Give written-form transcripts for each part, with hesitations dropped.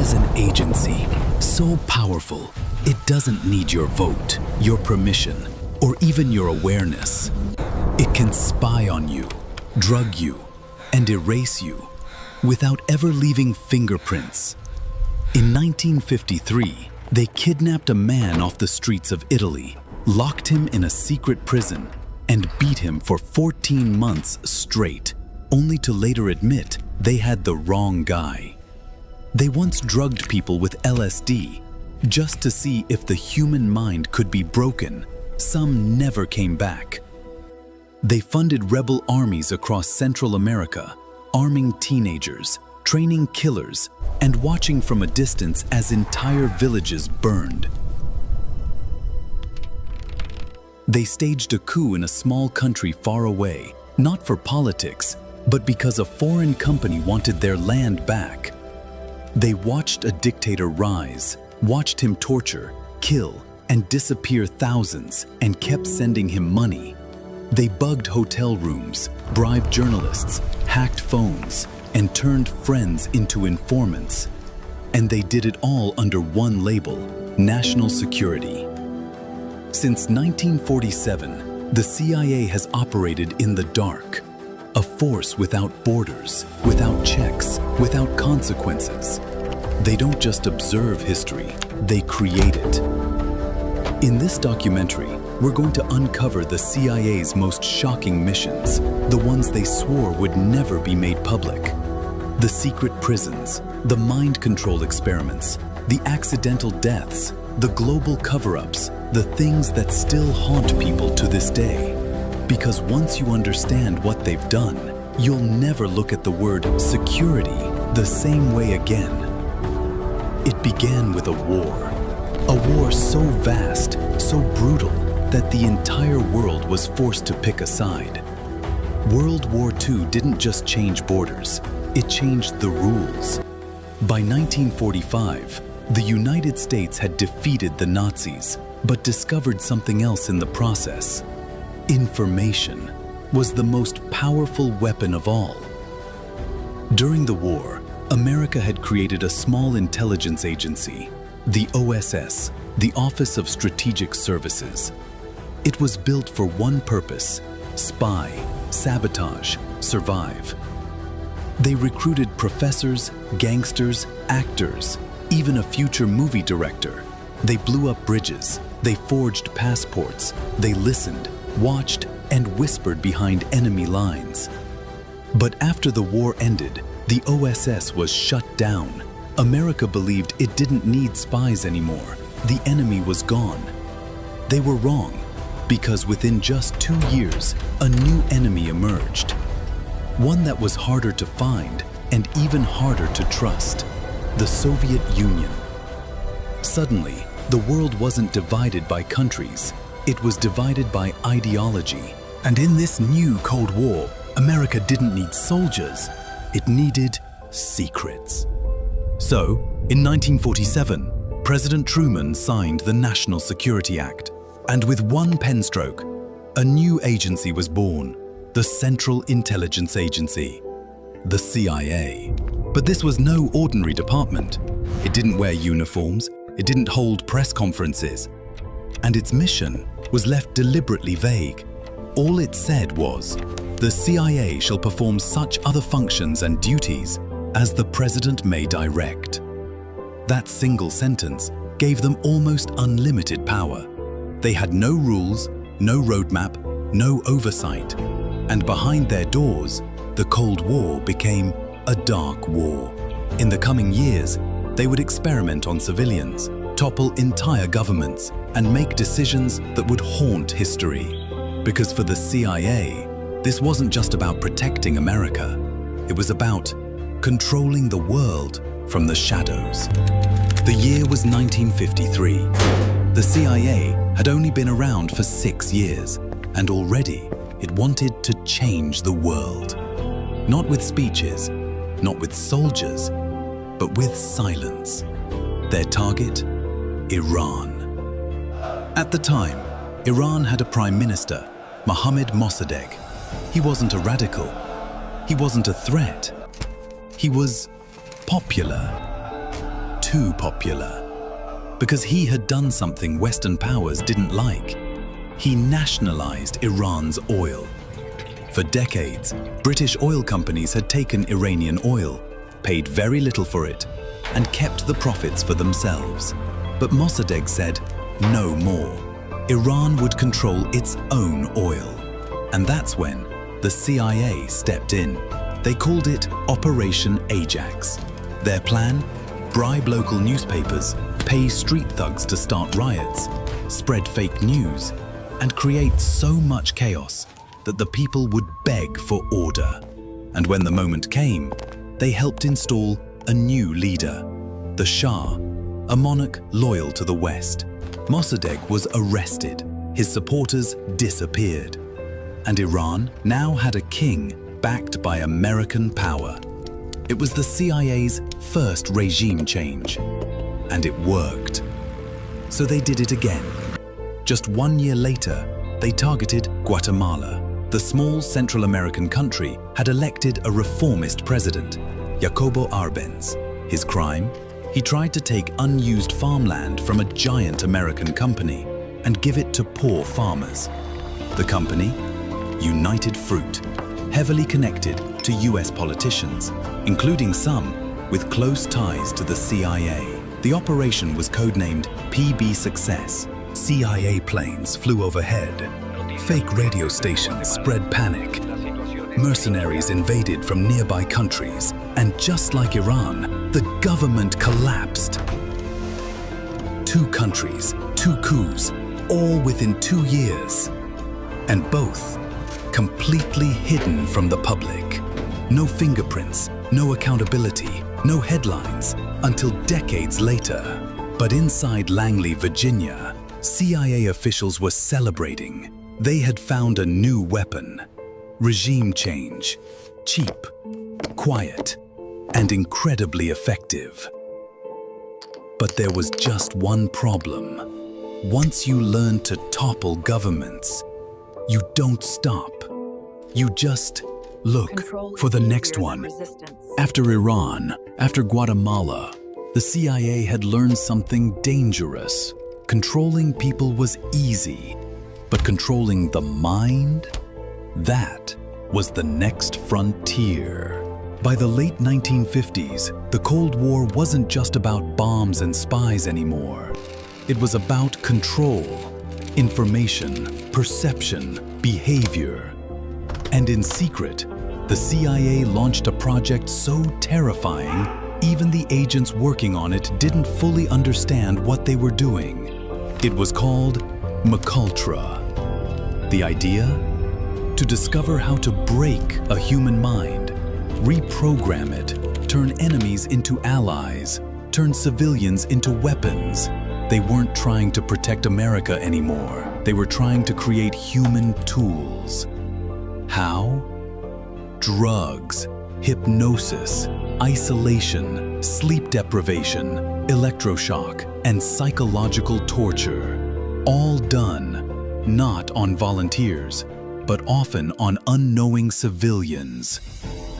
is an agency so powerful, it doesn't need your vote, your permission, or even your awareness. It can spy on you, drug you, and erase you without ever leaving fingerprints. In 1953, they kidnapped a man off the streets of Italy, locked him in a secret prison, and beat him for 14 months straight, only to later admit they had the wrong guy. They once drugged people with LSD just to see if the human mind could be broken. Some never came back. They funded rebel armies across Central America, arming teenagers, training killers, and watching from a distance as entire villages burned. They staged a coup in a small country far away, not for politics, but because a foreign company wanted their land back. They watched a dictator rise, watched him torture, kill, and disappear thousands, and kept sending him money. They bugged hotel rooms, bribed journalists, hacked phones, and turned friends into informants. And they did it all under one label: national security. Since 1947, the CIA has operated in the dark, a force without borders, without checks, without consequences. They don't just observe history, they create it. In this documentary, we're going to uncover the CIA's most shocking missions, the ones they swore would never be made public. The secret prisons, the mind control experiments, the accidental deaths, the global cover-ups, the things that still haunt people to this day. Because once you understand what they've done, you'll never look at the word security the same way again. It began with a war so vast, so brutal, that the entire world was forced to pick a side. World War II didn't just change borders, it changed the rules. By 1945, the United States had defeated the Nazis, but discovered something else in the process. Information was the most powerful weapon of all. During the war, America had created a small intelligence agency, the OSS, the Office of Strategic Services. It was built for one purpose: spy, sabotage, survive. They recruited professors, gangsters, actors, even a future movie director. They blew up bridges, they forged passports, they listened, watched, and whispered behind enemy lines. But after the war ended, the OSS was shut down. America believed it didn't need spies anymore. The enemy was gone. They were wrong, because within just 2 years, a new enemy emerged. One that was harder to find and even harder to trust: the Soviet Union. Suddenly, the world wasn't divided by countries, it was divided by ideology. And in this new Cold War, America didn't need soldiers, it needed secrets. So, in 1947, President Truman signed the National Security Act, and with one pen stroke, a new agency was born: the Central Intelligence Agency, the CIA. But this was no ordinary department. It didn't wear uniforms, it didn't hold press conferences, and its mission was left deliberately vague. All it said was, "The CIA shall perform such other functions and duties as the President may direct." That single sentence gave them almost unlimited power. They had no rules, no roadmap, no oversight, and behind their doors, the Cold War became a dark war. In the coming years, they would experiment on civilians, topple entire governments, and make decisions that would haunt history. Because for the CIA, this wasn't just about protecting America. It was about controlling the world from the shadows. The year was 1953. The CIA had only been around for 6 years, and already it wanted to change the world. Not with speeches, not with soldiers, but with silence. Their target? Iran. At the time, Iran had a prime minister, Mohammad Mossadegh. He wasn't a radical. He wasn't a threat. He was popular. too popular. Because he had done something Western powers didn't like. He nationalized Iran's oil. For decades, British oil companies had taken Iranian oil, paid very little for it, and kept the profits for themselves. But Mossadegh said, no more. Iran would control its own oil. And that's when the CIA stepped in. They called it Operation Ajax. Their plan? Bribe local newspapers, pay street thugs to start riots, spread fake news, and create so much chaos that the people would beg for order. And when the moment came, they helped install a new leader, the Shah, a monarch loyal to the West. Mossadegh was arrested, his supporters disappeared, and Iran now had a king backed by American power. It was the CIA's first regime change, and it worked. So they did it again. Just 1 year later, they targeted Guatemala. The small Central American country had elected a reformist president, Jacobo Arbenz. His crime? He tried to take unused farmland from a giant American company and give it to poor farmers. The company? United Fruit, heavily connected to US politicians, including some with close ties to the CIA. The operation was codenamed PB Success. CIA planes flew overhead. Fake radio stations spread panic. Mercenaries invaded from nearby countries, and just like Iran, the government collapsed. 2 countries, 2 coups, all within 2 years. And both completely hidden from the public. No fingerprints, no accountability, no headlines, until decades later. But inside Langley, Virginia, CIA officials were celebrating. They had found a new weapon. Regime change. Cheap, quiet, and incredibly effective. But there was just one problem. Once you learn to topple governments, you don't stop. You just look for the next one. After Iran, after Guatemala, the CIA had learned something dangerous. Controlling people was easy, but controlling the mind? That was the next frontier. By the late 1950s, the Cold War wasn't just about bombs and spies anymore. It was about control, information, perception, behavior. And in secret, the CIA launched a project so terrifying, even the agents working on it didn't fully understand what they were doing. It was called MKUltra. The idea? To discover how to break a human mind, reprogram it, turn enemies into allies, turn civilians into weapons. They weren't trying to protect America anymore. They were trying to create human tools. How? Drugs, hypnosis, isolation, sleep deprivation, electroshock, and psychological torture. All done not on volunteers, but often on unknowing civilians.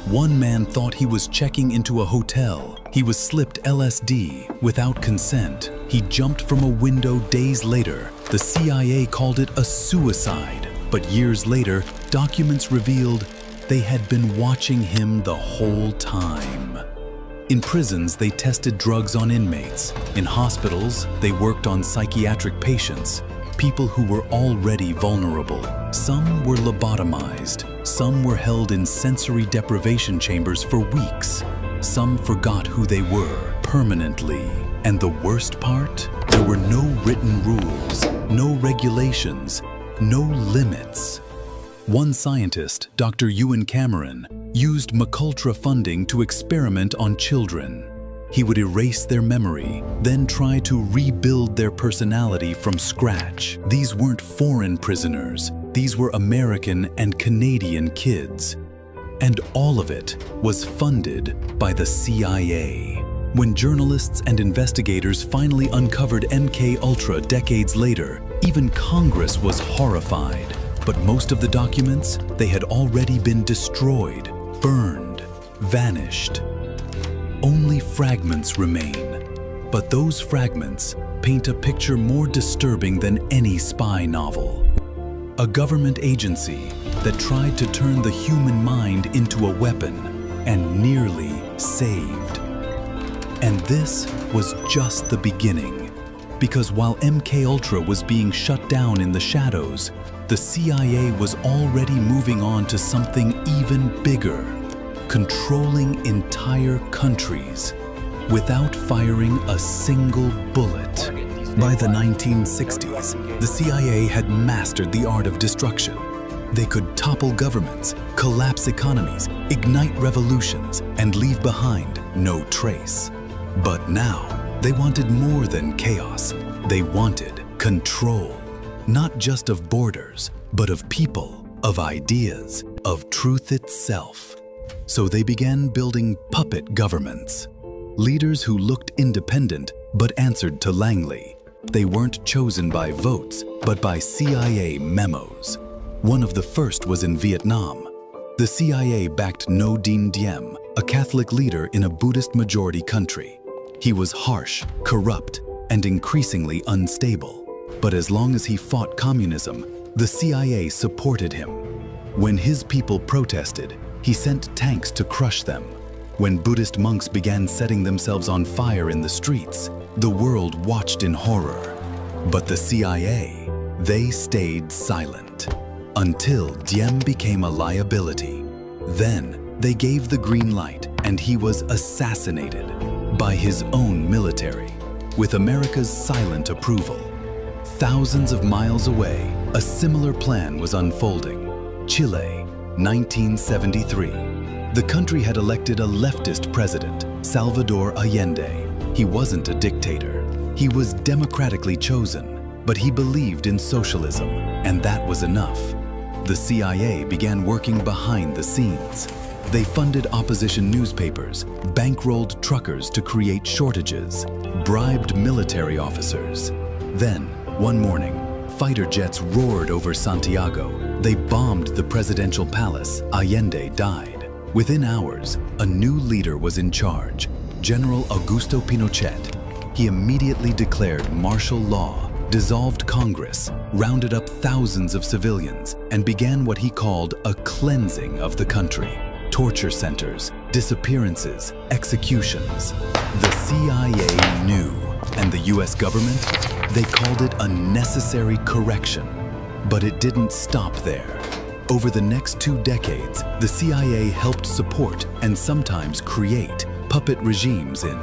One man thought he was checking into a hotel. He was slipped LSD without consent. He jumped from a window days later. The CIA called it a suicide. But years later, documents revealed they had been watching him the whole time. In prisons, they tested drugs on inmates. In hospitals, they worked on psychiatric patients, people who were already vulnerable. Some were lobotomized. Some were held in sensory deprivation chambers for weeks. Some forgot who they were permanently. And the worst part? There were no written rules, no regulations, no limits. One scientist, Dr. Ewan Cameron, used MKUltra funding to experiment on children. He would erase their memory, then try to rebuild their personality from scratch. These weren't foreign prisoners. These were American and Canadian kids. And all of it was funded by the CIA. When journalists and investigators finally uncovered MKUltra decades later, even Congress was horrified. But most of the documents, they had already been destroyed, burned, vanished. Only fragments remain. But those fragments paint a picture more disturbing than any spy novel. A government agency that tried to turn the human mind into a weapon and nearly saved. And this was just the beginning, because while MKUltra was being shut down in the shadows, the CIA was already moving on to something even bigger, controlling entire countries without firing a single bullet. By the 1960s, the CIA had mastered the art of destruction. They could topple governments, collapse economies, ignite revolutions, and leave behind no trace. But now, they wanted more than chaos. They wanted control, not just of borders, but of people, of ideas, of truth itself. So they began building puppet governments. Leaders who looked independent but answered to Langley. They weren't chosen by votes, but by CIA memos. One of the first was in Vietnam. The CIA backed No Dinh Diem, a Catholic leader in a Buddhist-majority country. He was harsh, corrupt, and increasingly unstable. But as long as he fought communism, the CIA supported him. When his people protested, he sent tanks to crush them. When Buddhist monks began setting themselves on fire in the streets, the world watched in horror. But the CIA, they stayed silent. Until Diem became a liability. Then they gave the green light and he was assassinated by his own military, with America's silent approval. Thousands of miles away, a similar plan was unfolding. Chile, 1973. The country had elected a leftist president, Salvador Allende. He wasn't a dictator. He was democratically chosen, but he believed in socialism, and that was enough. The CIA began working behind the scenes. They funded opposition newspapers, bankrolled truckers to create shortages, bribed military officers. Then, one morning, fighter jets roared over Santiago. They bombed the presidential palace. Allende died. Within hours, a new leader was in charge, General Augusto Pinochet. He immediately declared martial law, dissolved Congress, rounded up thousands of civilians, and began what he called a cleansing of the country. Torture centers, disappearances, executions. The CIA knew, and the US government, they called it a necessary correction. But it didn't stop there. Over the next 2 decades, the CIA helped support and sometimes create puppet regimes in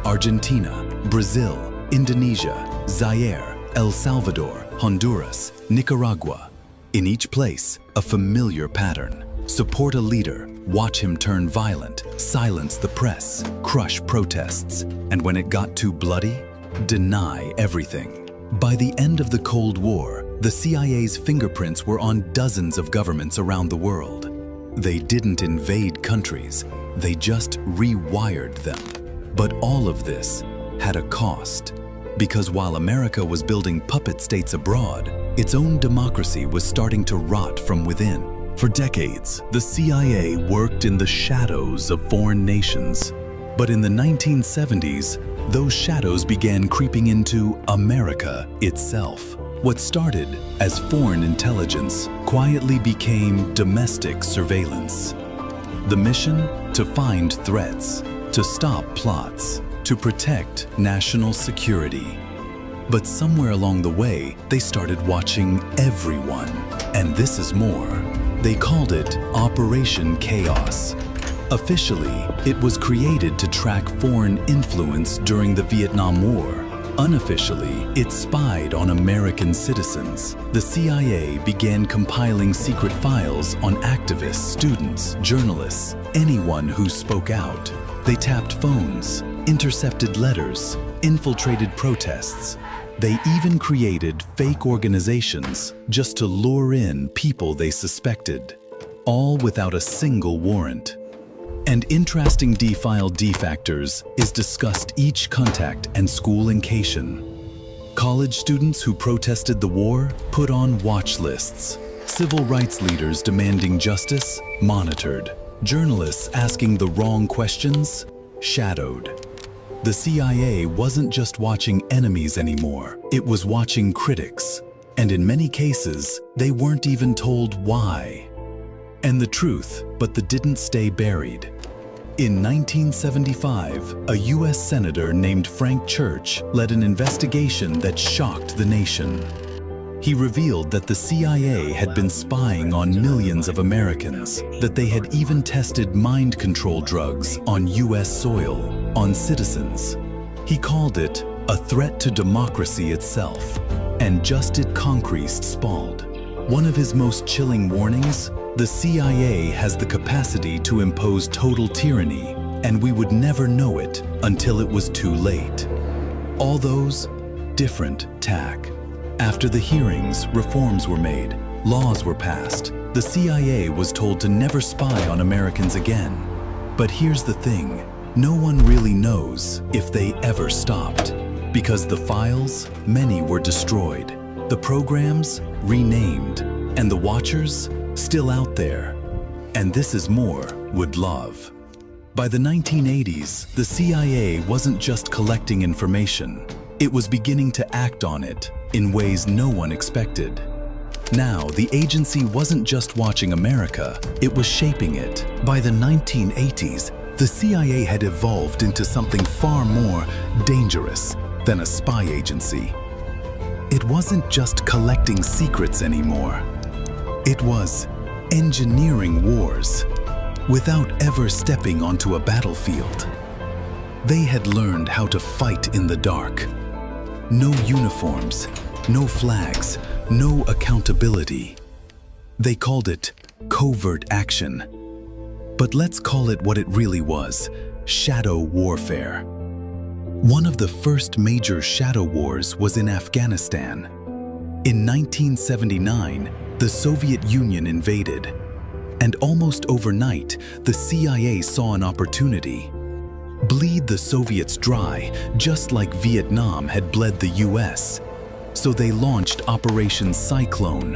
Argentina, Brazil, Indonesia, Zaire, El Salvador, Honduras, Nicaragua. In each place, a familiar pattern. Support a leader, watch him turn violent, silence the press, crush protests, and when it got too bloody, deny everything. By the end of the Cold War, the CIA's fingerprints were on dozens of governments around the world. They didn't invade countries, they just rewired them. But all of this had a cost. Because while America was building puppet states abroad, its own democracy was starting to rot from within. For decades, the CIA worked in the shadows of foreign nations. But in the 1970s, those shadows began creeping into America itself. What started as foreign intelligence quietly became domestic surveillance. The mission? To find threats, to stop plots, to protect national security. But somewhere along the way, they started watching everyone. And this is more. They called it Operation Chaos. Officially, it was created to track foreign influence during the Vietnam War. Unofficially, it spied on American citizens. The CIA began compiling secret files on activists, students, journalists, anyone who spoke out. They tapped phones, intercepted letters, infiltrated protests. They even created fake organizations just to lure in people they suspected, all without a single warrant. And interesting D-file defactors is discussed each contact and school location. College students who protested the war put on watch lists. Civil rights leaders demanding justice monitored. Journalists asking the wrong questions shadowed. The CIA wasn't just watching enemies anymore, it was watching critics. And in many cases, they weren't even told why. And the truth, but that didn't stay buried. In 1975, a US senator named Frank Church led an investigation that shocked the nation. He revealed that the CIA had been spying on millions of Americans, that they had even tested mind control drugs on US soil, on citizens. He called it a threat to democracy itself, and just it concrete spalled. One of his most chilling warnings: the CIA has the capacity to impose total tyranny, and we would never know it until it was too late. All those different tack. After the hearings, reforms were made, laws were passed. The CIA was told to never spy on Americans again. But here's the thing, no one really knows if they ever stopped. Because the files, many were destroyed. The programs, renamed. And the watchers, still out there. And this is more would love. By the 1980s, the CIA wasn't just collecting information. It was beginning to act on it in ways no one expected. Now, the agency wasn't just watching America, it was shaping it. By the 1980s, the CIA had evolved into something far more dangerous than a spy agency. It wasn't just collecting secrets anymore. It was engineering wars without ever stepping onto a battlefield. They had learned how to fight in the dark. No uniforms, no flags, no accountability. They called it covert action. But let's call it what it really was: shadow warfare. One of the first major shadow wars was in Afghanistan. In 1979, the Soviet Union invaded, and almost overnight, the CIA saw an opportunity. Bleed the Soviets dry, just like Vietnam had bled the US. So they launched Operation Cyclone,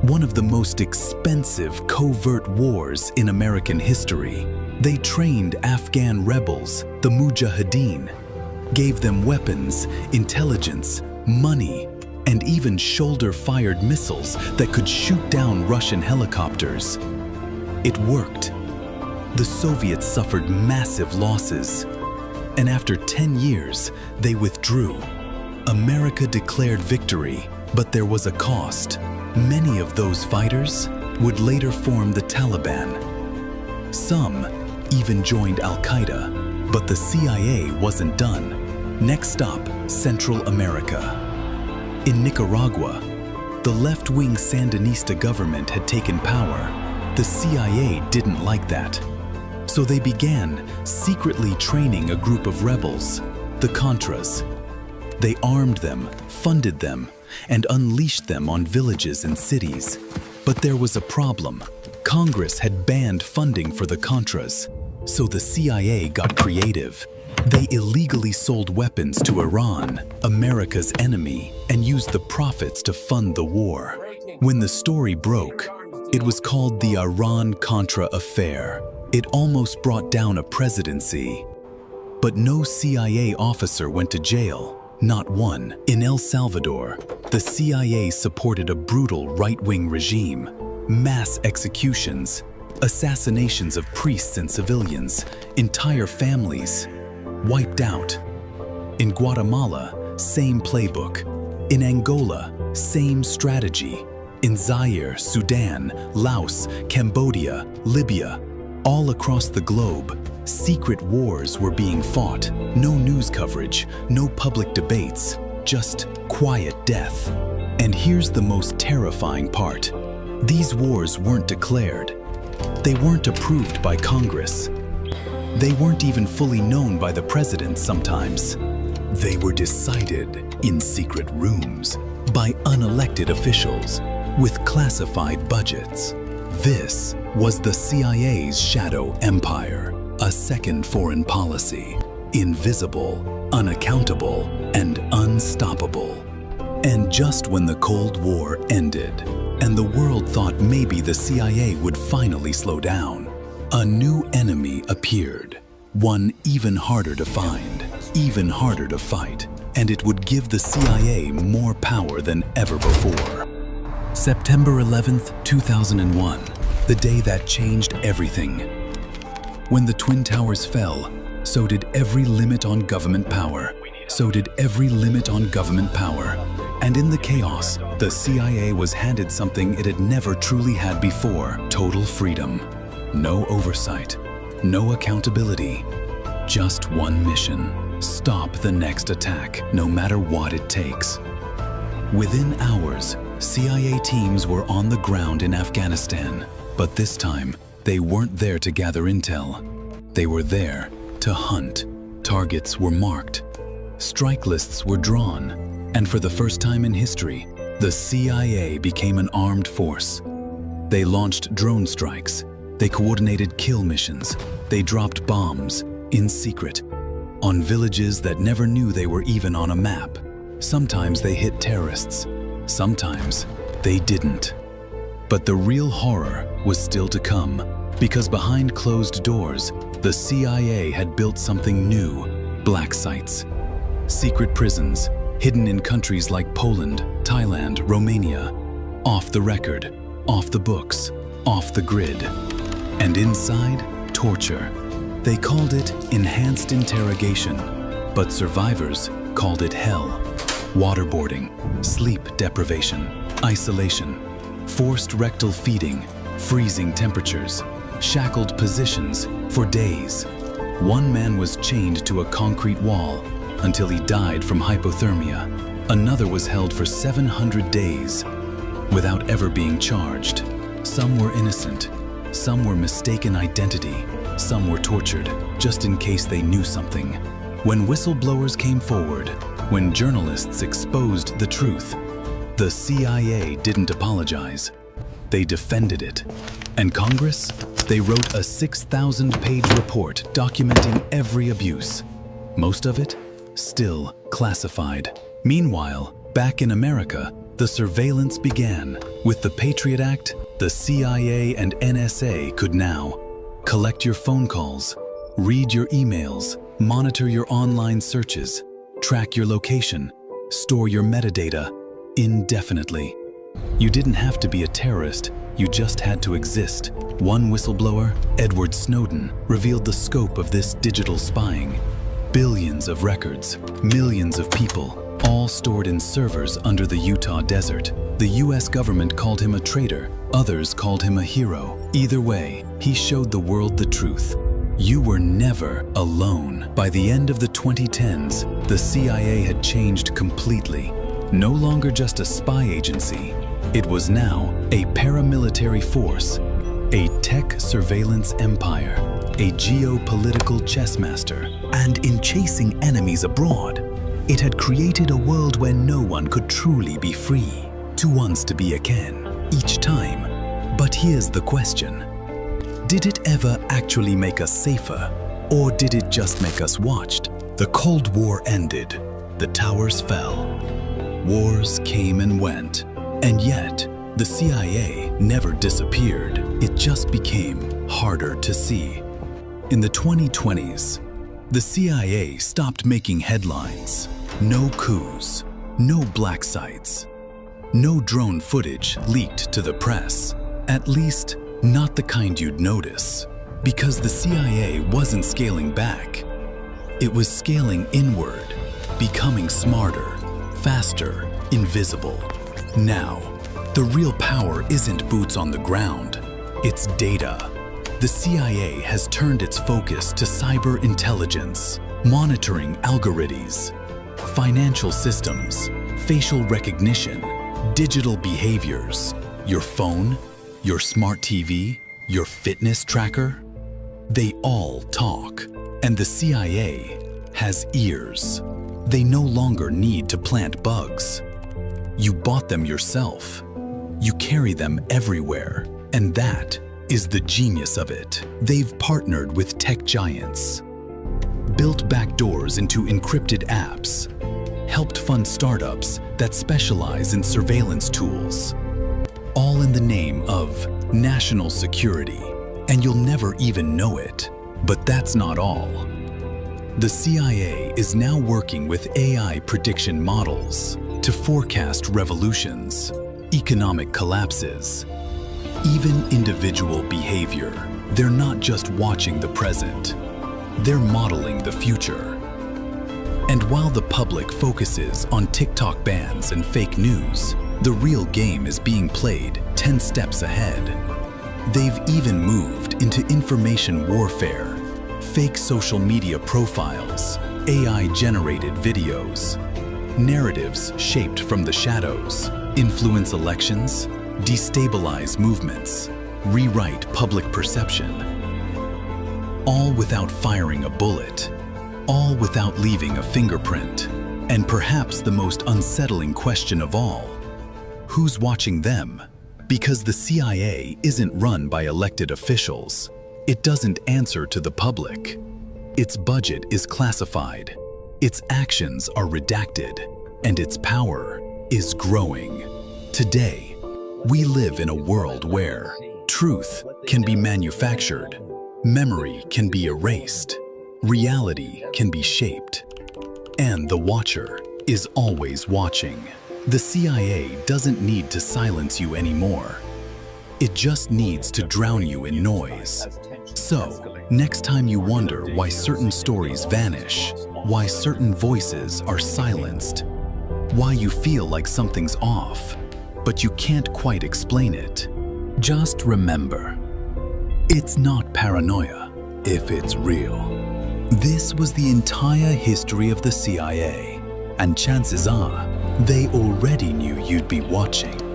one of the most expensive covert wars in American history. They trained Afghan rebels, the Mujahideen, gave them weapons, intelligence, money, and even shoulder-fired missiles that could shoot down Russian helicopters. It worked. The Soviets suffered massive losses, and after 10 years, they withdrew. America declared victory, but there was a cost. Many of those fighters would later form the Taliban. Some even joined Al-Qaeda, but the CIA wasn't done. Next stop, Central America. In Nicaragua, the left-wing Sandinista government had taken power. The CIA didn't like that. So they began secretly training a group of rebels, the Contras. They armed them, funded them, and unleashed them on villages and cities. But there was a problem. Congress had banned funding for the Contras, so the CIA got creative. They illegally sold weapons to Iran, America's enemy, and used the profits to fund the war. When the story broke, it was called the Iran-Contra affair. It almost brought down a presidency. But no CIA officer went to jail, not one. In El Salvador, the CIA supported a brutal right-wing regime, mass executions, assassinations of priests and civilians, entire families wiped out. In Guatemala, same playbook. In Angola, same strategy. In Zaire, Sudan, Laos, Cambodia, Libya, all across the globe, secret wars were being fought. No news coverage, no public debates, just quiet death. And here's the most terrifying part. These wars weren't declared. They weren't approved by Congress. They weren't even fully known by the president sometimes. They were decided in secret rooms by unelected officials with classified budgets. This was the CIA's shadow empire, a second foreign policy, invisible, unaccountable, and unstoppable. And just when the Cold War ended, and the world thought maybe the CIA would finally slow down, a new enemy appeared, one even harder to find. even harder to fight, and it would give the CIA more power than ever before. September 11th, 2001, the day that changed everything. When the Twin Towers fell, so did every limit on government power. So did every limit on government power. And in the chaos, the CIA was handed something it had never truly had before: total freedom. No oversight, no accountability, just one mission: stop the next attack, no matter what it takes. Within hours, CIA teams were on the ground in Afghanistan, but this time, they weren't there to gather intel. They were there to hunt. Targets were marked, strike lists were drawn, and for the first time in history, the CIA became an armed force. They launched drone strikes, they coordinated kill missions, they dropped bombs in secret on villages that never knew they were even on a map. Sometimes they hit terrorists, sometimes they didn't. But the real horror was still to come, because behind closed doors, the CIA had built something new: black sites. Secret prisons, hidden in countries like Poland, Thailand, Romania. Off the record, off the books, off the grid. And inside, torture. They called it enhanced interrogation, but survivors called it hell. Waterboarding, sleep deprivation, isolation, forced rectal feeding, freezing temperatures, shackled positions for days. One man was chained to a concrete wall until he died from hypothermia. Another was held for 700 days without ever being charged. Some were innocent, some were mistaken identity, some were tortured just in case they knew something. When whistleblowers came forward, when journalists exposed the truth, the CIA didn't apologize. They defended it. And Congress? They wrote a 6,000-page report documenting every abuse. Most of it still classified. Meanwhile, back in America, the surveillance began. With the Patriot Act, the CIA and NSA could now collect your phone calls, read your emails, monitor your online searches, track your location, store your metadata indefinitely. You didn't have to be a terrorist, you just had to exist. One whistleblower, Edward Snowden, revealed the scope of this digital spying. Billions of records, millions of people, all stored in servers under the Utah desert. The US government called him a traitor, others called him a hero. Either way, he showed the world the truth. You were never alone. By the end of the 2010s, the CIA had changed completely. No longer just a spy agency, it was now a paramilitary force, a tech surveillance empire, a geopolitical chess master. And in chasing enemies abroad, it had created a world where no one could truly be free. Two wants to be again, each time. But here's the question. Did it ever actually make us safer? Or did it just make us watched? The Cold War ended. The towers fell. Wars came and went. And yet, the CIA never disappeared. It just became harder to see. In the 2020s, the CIA stopped making headlines. No coups, no black sites, no drone footage leaked to the press. At least, not the kind you'd notice. Because the CIA wasn't scaling back. It was scaling inward, becoming smarter, faster, invisible. Now, the real power isn't boots on the ground, it's data. The CIA has turned its focus to cyber intelligence, monitoring algorithms, financial systems, facial recognition, digital behaviors, your phone, your smart TV, your fitness tracker. They all talk, and the CIA has ears. They no longer need to plant bugs. You bought them yourself. You carry them everywhere, and that is the genius of it. They've partnered with tech giants, built backdoors into encrypted apps, helped fund startups that specialize in surveillance tools, all in the name of national security. And you'll never even know it. But that's not all. The CIA is now working with AI prediction models to forecast revolutions, economic collapses, even individual behavior. They're not just watching the present, they're modeling the future. And while the public focuses on TikTok bans and fake news, the real game is being played 10 steps ahead. They've even moved into information warfare, fake social media profiles, AI-generated videos, narratives shaped from the shadows, influence elections, destabilize movements, rewrite public perception. All without firing a bullet, all without leaving a fingerprint. And perhaps the most unsettling question of all, who's watching them? Because the CIA isn't run by elected officials. It doesn't answer to the public. Its budget is classified, its actions are redacted, and its power is growing. Today, we live in a world where truth can be manufactured, memory can be erased, reality can be shaped, and the watcher is always watching. The CIA doesn't need to silence you anymore. It just needs to drown you in noise. So, next time you wonder why certain stories vanish, why certain voices are silenced, why you feel like something's off, but you can't quite explain it, just remember, it's not paranoia if it's real. This was the entire history of the CIA, and chances are they already knew you'd be watching.